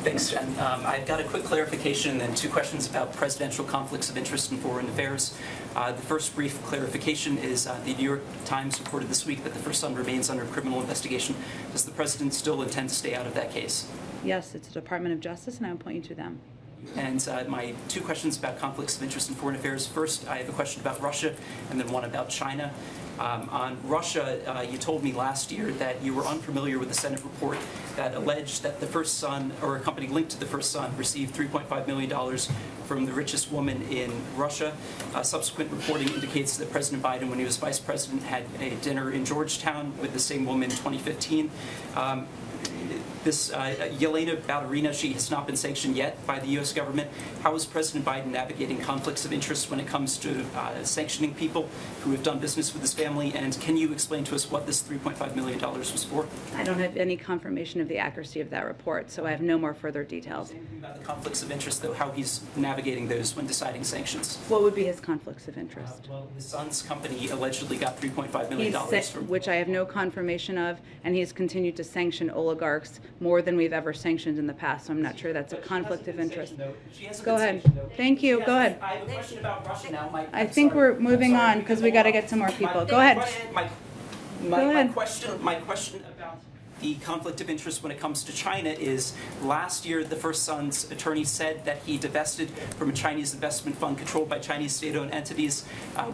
Thanks, Jen. I've got a quick clarification and then two questions about presidential conflicts of interest in foreign affairs. The first brief clarification is the New York Times reported this week that the first son remains under criminal investigation. Does the president still intend to stay out of that case? Yes, it's the Department of Justice, and I will point you to them. And my two questions about conflicts of interest in foreign affairs. First, I have a question about Russia, and then one about China. On Russia, you told me last year that you were unfamiliar with the Senate report that alleged that the first son, or a company linked to the first son, received $3.5 million from the richest woman in Russia. Subsequent reporting indicates that President Biden, when he was vice president, had a dinner in Georgetown with the same woman in 2015. This Yelena Ballerina, she has not been sanctioned yet by the U.S. government. How is President Biden navigating conflicts of interest when it comes to sanctioning people who have done business with his family? And can you explain to us what this $3.5 million was for? I don't have any confirmation of the accuracy of that report, so I have no more further details. Anything about the conflicts of interest, though, how he's navigating those when deciding sanctions? What would be his conflicts of interest? Well, his son's company allegedly got $3.5 million from... Which I have no confirmation of, and he has continued to sanction oligarchs more than we've ever sanctioned in the past, so I'm not sure that's a conflict of interest. Go ahead. Thank you. Go ahead. I have a question about Russia now. I think we're moving on because we got to get some more people. Go ahead. My question about the conflict of interest when it comes to China is, last year the first son's attorney said that he divested from a Chinese investment fund controlled by Chinese state-owned entities.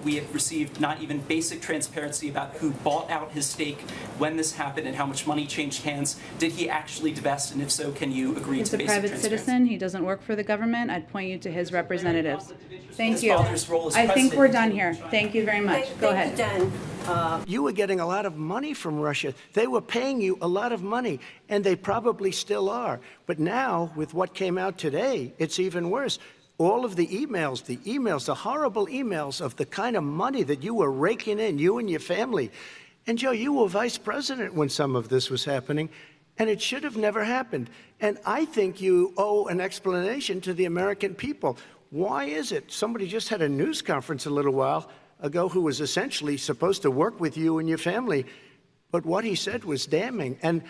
We have received not even basic transparency about who bought out his stake, when this happened, and how much money changed hands. Did he actually divest, and if so, can you agree He's to basic transparency? He's a private citizen. He doesn't work for the government. I'd point you to his representatives. Thank you. I think we're done here. Thank you very much. Go ahead. You were getting a lot of money from Russia. They were paying you a lot of money, and they probably still are. But now, with what came out today, it's even worse. All of the emails, the horrible emails of the kind of money that you were raking in, you and your family. And Joe, you were vice president when some of this was happening, and it should have never happened. And I think you owe an explanation to the American people. Why is it? Somebody just had a news conference a little while ago who was essentially supposed to work with you and your family, but what he said was damning. And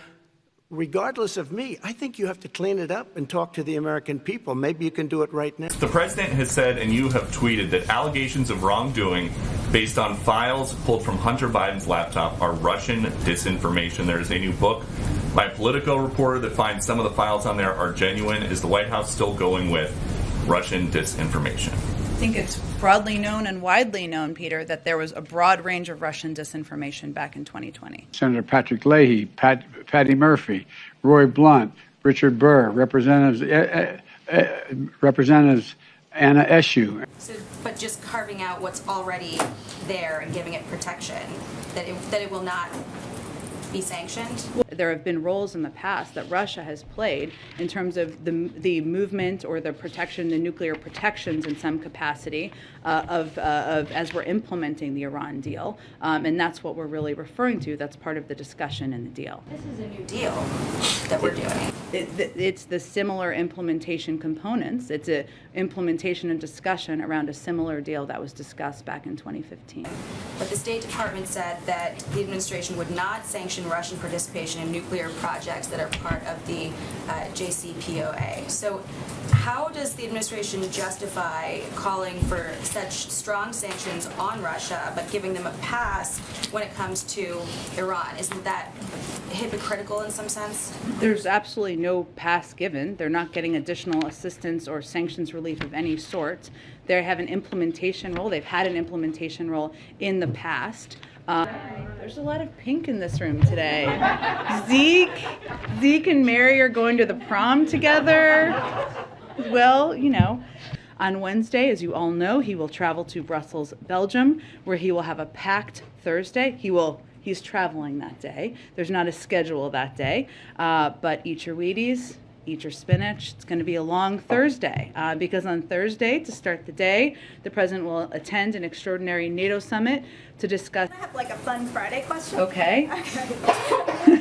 regardless of me, I think you have to clean it up and talk to the American people. Maybe you can do it right now. The president has said, and you have tweeted, that allegations of wrongdoing based on files pulled from Hunter Biden's laptop are Russian disinformation. There is a new book by a Politico reporter that finds some of the files on there are genuine. Is the White House still going with Russian disinformation? I think it's broadly known and widely known, Peter, that there was a broad range of Russian disinformation back in 2020. Senator Patrick Leahy, Patty Murphy, Roy Blunt, Richard Burr, Representatives Anna Eshoo. So, but just carving out what's already there and giving it protection, that it will not be sanctioned? There have been roles in the past that Russia has played in terms of the movement or the protection, the nuclear protections in some capacity of as we're implementing the Iran deal, and that's what we're really referring to. That's part of the discussion in the deal. This is a new deal that we're doing. It's the similar implementation components. It's a implementation and discussion around a similar deal that was discussed back in 2015. But the State Department said that the administration would not sanction Russian participation in nuclear projects that are part of the JCPOA. So how does the administration justify calling for such strong sanctions on Russia but giving them a pass when it comes to Iran? Isn't that hypocritical in some sense? There's absolutely no pass given. They're not getting additional assistance or sanctions relief of any sort. They have an implementation role. They've had an implementation role in the past. There's a lot of pink in this room today. Zeke and Mary are going to the prom together. Well, you know. On Wednesday, as you all know, he will travel to Brussels, Belgium, where he will have a packed Thursday. He's traveling that day. There's not a schedule that day. But eat your Wheaties, eat your spinach. It's going to be a long Thursday because on Thursday, to start the day, the president will attend an extraordinary NATO summit to discuss. I have like a fun Friday question. Okay.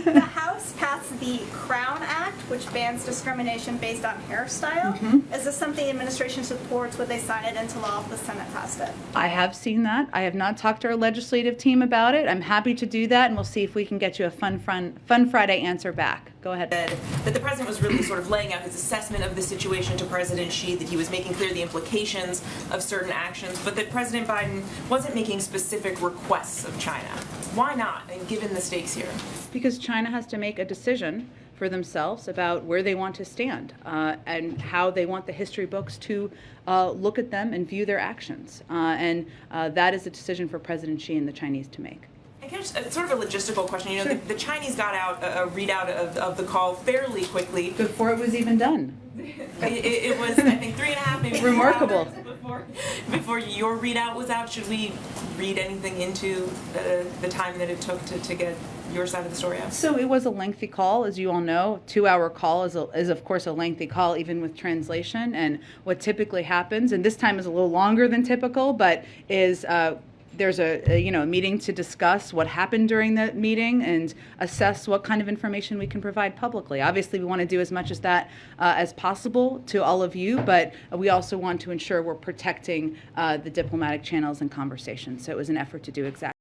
The House passed the Crown Act, which bans discrimination based on hairstyle. Is this something the administration supports? Would they sign it into law if the Senate passed it? I have seen that. I have not talked to our legislative team about it. I'm happy to do that, and we'll see if we can get you a fun Friday answer back. Go ahead. That the president was really sort of laying out his assessment of the situation to President Xi, that he was making clear the implications of certain actions, but that President Biden wasn't making specific requests of China. Why not, and given the stakes here? Because China has to make a decision for themselves about where they want to stand and how they want the history books to look at them and view their actions. And that is a decision for President Xi and the Chinese to make. I guess it's sort of a logistical question. You know, the Chinese got out a readout of the call fairly quickly. Before it was even done. It was, I think, 3.5, maybe 4 Remarkable. hours before your readout was out. Should we read anything into the time that it took to get your side of the story out? So it was a lengthy call, as you all know. 2-hour call is of course a lengthy call, even with translation. And what typically happens, and this time is a little longer than typical, but is there's a meeting to discuss what happened during the meeting and assess what kind of information we can provide publicly. Obviously, we want to do as much as that as possible to all of you, but we also want to ensure we're protecting the diplomatic channels and conversations. So it was an effort to do exactly